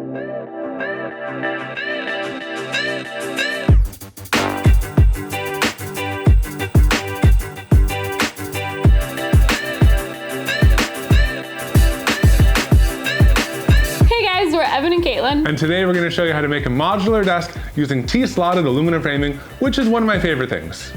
And Katelyn. And today we're going to show you how to make a modular desk using T-slotted aluminum framing, which is one of my favorite things.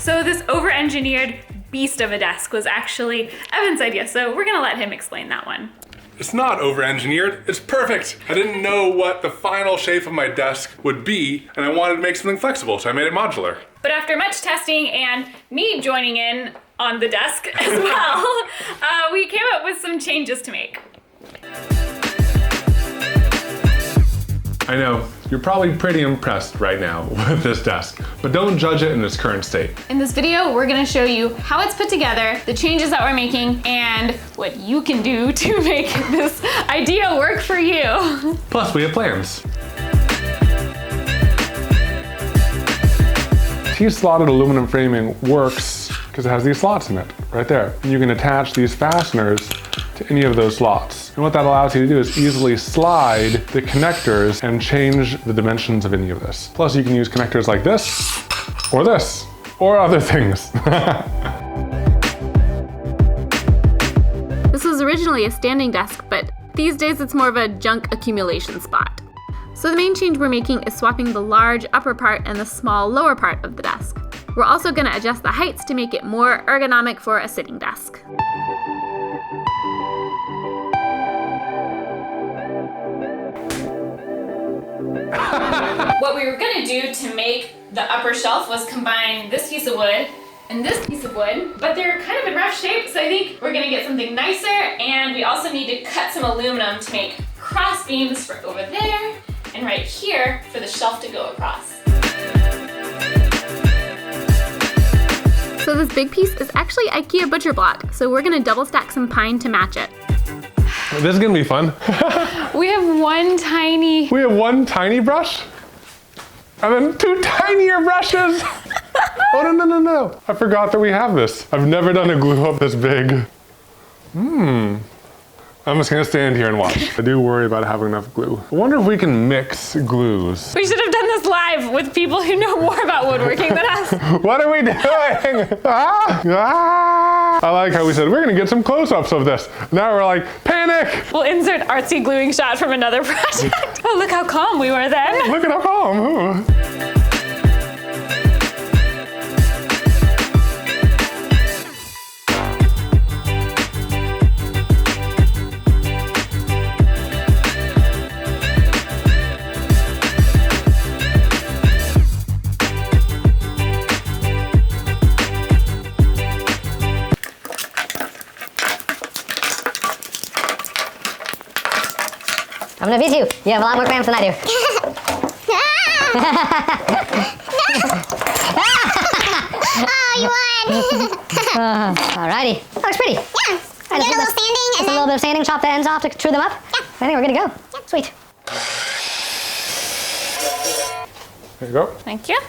So this over-engineered beast of a desk was actually Evan's idea, so we're going to let him explain that one. It's not over-engineered, it's perfect. I didn't know what the final shape of my desk would be, and I wanted to make something flexible, so I made it modular. But after much testing and me joining in on the desk as well, we came up with some changes to make. I know, you're probably pretty impressed right now with this desk, but don't judge it in its current state. In this video, we're gonna show you how it's put together, the changes that we're making, and what you can do to make this idea work for you. Plus, we have plans. T-slotted aluminum framing works because it has these slots in it, right there. And you can attach these fasteners to any of those slots. And what that allows you to do is easily slide the connectors and change the dimensions of any of this. Plus you can use connectors like this, or other things. This was originally a standing desk, but these days it's more of a junk accumulation spot. So the main change we're making is swapping the large upper part and the small lower part of the desk. We're also going to adjust the heights to make it more ergonomic for a sitting desk. What we were going to do to make the upper shelf was combine this piece of wood and this piece of wood, but they're kind of in rough shape, so I think we're going to get something nicer, and we also need to cut some aluminum to make cross beams for over there and right here for the shelf to go across. So this big piece is actually IKEA butcher block, so we're gonna double stack some pine to match it. This is gonna be fun. We have one tiny brush? And then two tinier brushes. Oh, no. I forgot that we have this. I've never done a glue up this big. I'm just gonna stand here and watch. I do worry about having enough glue. I wonder if we can mix glues. We should have done this live with people who know more about woodworking than us. What are we doing? I like how we said, we're gonna get some close-ups of this. Now we're like, panic! We'll insert artsy gluing shot from another project. Oh, look how calm we were then. Look at how calm. Ooh. I'm gonna beat you. You have a lot more cramps than I do. Oh, you won! Alrighty. That looks pretty. Yeah. We're doing a little sanding. Just a little bit of sanding, chop the ends off to true them up. Yeah. I think we're good to go. Yeah. Sweet. There you go. Thank you.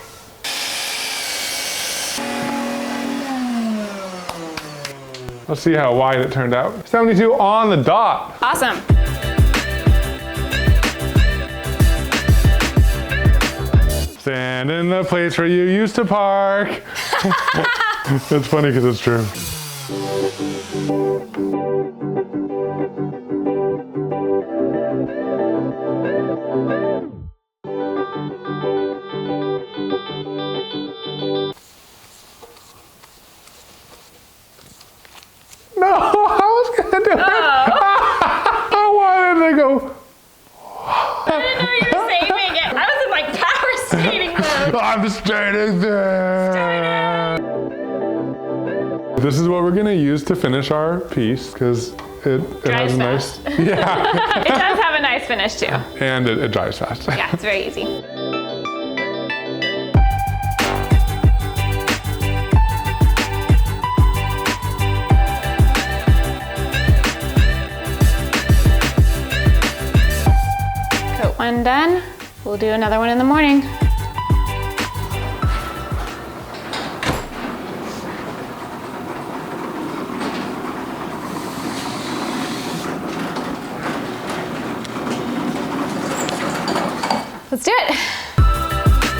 Let's see how wide it turned out. 72 on the dot. Awesome. Stand in the place where you used to park. It's funny because it's true. No, I was gonna do it. I wanted to go. I didn't know you were saving it. I was in like power skating mode. I'm standing there. This is what we're gonna use to finish our piece because it has a nice, yeah. It does have a nice finish too. And it dries fast. Yeah, it's very easy. Coat one done. We'll do another one in the morning. Let's do it.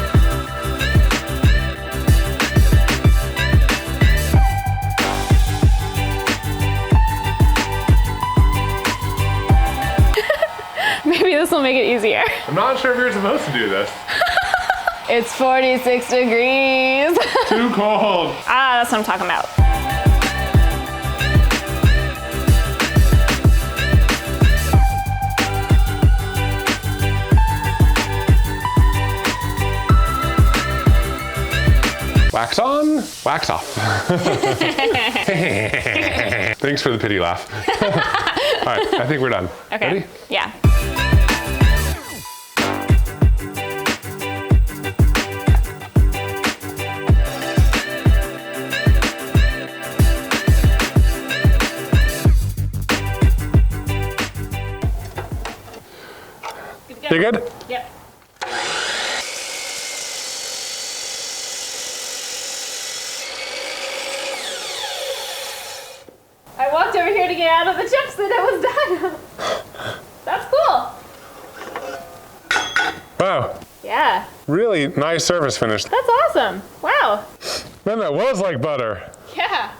Maybe this will make it easier. I'm not sure if you're supposed to do this. It's 46 degrees. Too cold. Ah, that's what I'm talking about. Wax on, wax off. Thanks for the pity laugh. All right, I think we're done. Okay. Ready? Yeah. You good? Yep. I walked over here to get out of the chips and it was done. That's cool. Wow, Yeah, really nice surface finish. that's awesome. Wow. Man, that was like butter. Yeah.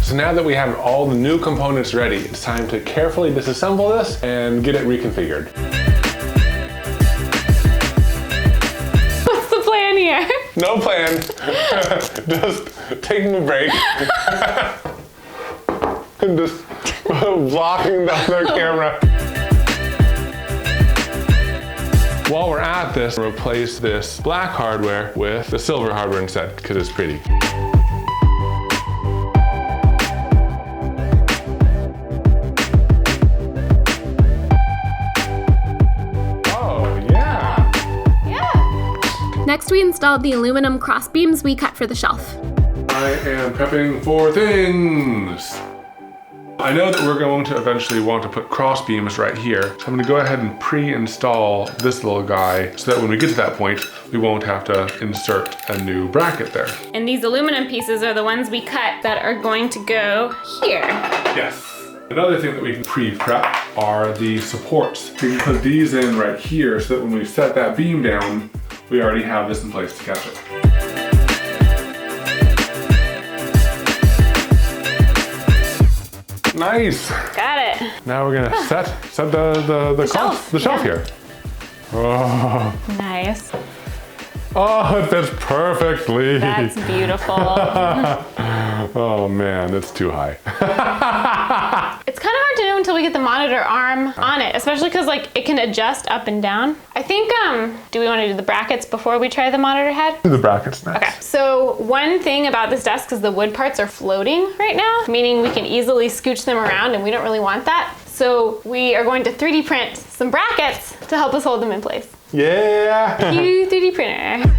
So now that we have all the new components ready, it's time to carefully disassemble this and get it reconfigured. What's the plan here? No plan, just taking a break. And just blocking down their camera. While we're at this, replace this black hardware with the silver hardware instead, because it's pretty. Next, we installed the aluminum cross beams we cut for the shelf. I am prepping for things. I know that we're going to eventually want to put cross beams right here, so I'm gonna go ahead and pre-install this little guy so that when we get to that point, we won't have to insert a new bracket there. And these aluminum pieces are the ones we cut that are going to go here. Yes. Another thing that we can pre-prep are the supports. We can put these in right here so that when we set that beam down, we already have this in place to catch it. Nice. Got it. Now we're gonna set the shelf here. Oh, Nice. oh, it fits perfectly. That's beautiful. Oh man, it's too high. It's kind of hard to know until we get the monitor arm on it, especially because like it can adjust up and down. I think, do we want to do the brackets before we try the monitor head? Do the brackets next. Okay, so one thing about this desk is the wood parts are floating right now, meaning we can easily scooch them around and we don't really want that. So we are going to 3D print some brackets to help us hold them in place. Yeah. You 3D printer.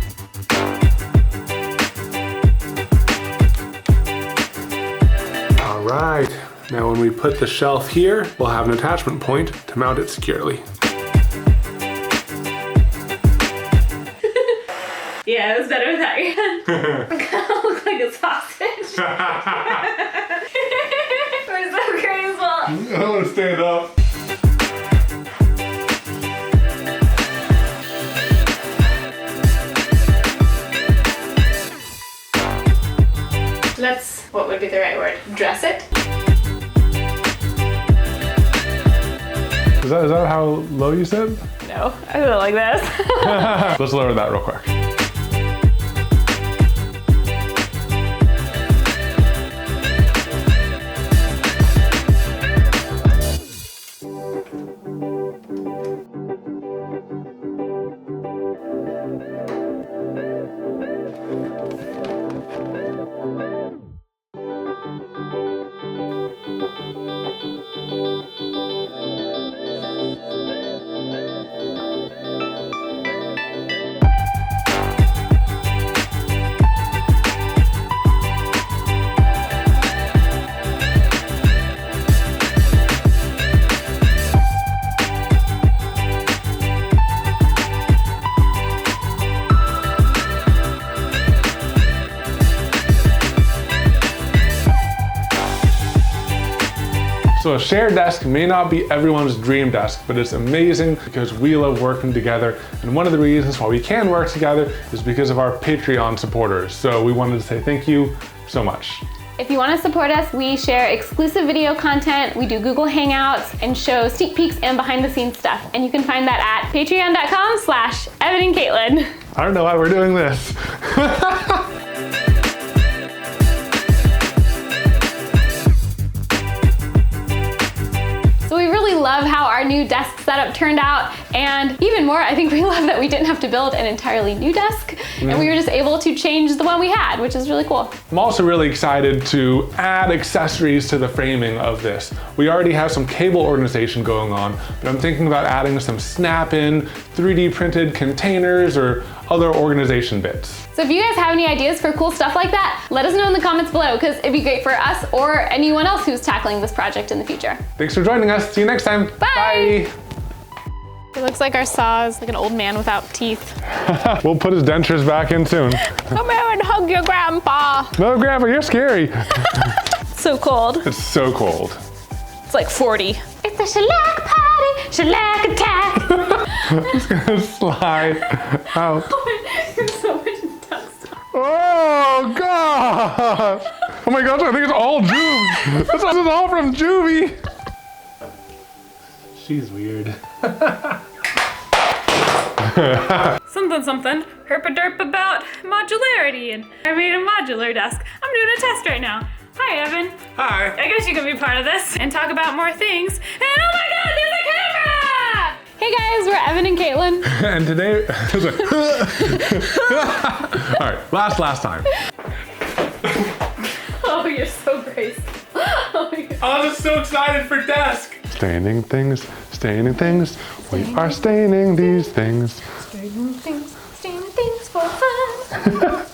All right. Now when we put the shelf here, we'll have an attachment point to mount it securely. Yeah, it was better without your hand. I kind of look like a sausage. We're so graceful. I don't want to stand up. Let's, what would be the right word? Dress it? Is that how low you said? No, I feel like this. Let's lower that real quick. So a shared desk may not be everyone's dream desk, but it's amazing because we love working together. And one of the reasons why we can work together is because of our Patreon supporters. So we wanted to say thank you so much. If you want to support us, we share exclusive video content, we do Google Hangouts, and show sneak peeks and behind the scenes stuff. And you can find that at patreon.com/Evan and Katelyn. I don't know why we're doing this. So we really love how our new desk setup turned out, and even more, I think we love that we didn't have to build an entirely new desk, and we were just able to change the one we had, which is really cool. I'm also really excited to add accessories to the framing of this. We already have some cable organization going on, but I'm thinking about adding some snap-in, 3D printed containers or other organization bits. So if you guys have any ideas for cool stuff like that, let us know in the comments below, because it'd be great for us or anyone else who's tackling this project in the future. Thanks for joining us. See you next time. Bye. It looks like our saw is like an old man without teeth. We'll put his dentures back in soon. Come here and hug your grandpa. No, Grandpa, you're scary. So cold. It's so cold. It's like 40. It's a shellac party, shellac attack. It's gonna slide out. There's so much dust. Oh, gosh. Oh my gosh, I think it's all Juve. This is all from Juvie. She's weird. Something, herpa-derp about modularity, and I made a modular desk. I'm doing a test right now. Hi, Evan. Hi. I guess you can be part of this and talk about more things. And oh my God, there's a camera! Hey guys, we're Evan and Katelyn. And today, all right, last time. Oh, you're so graceful. Oh, I'm just so excited for desk. Staining things, we are staining these things. staining things for fun.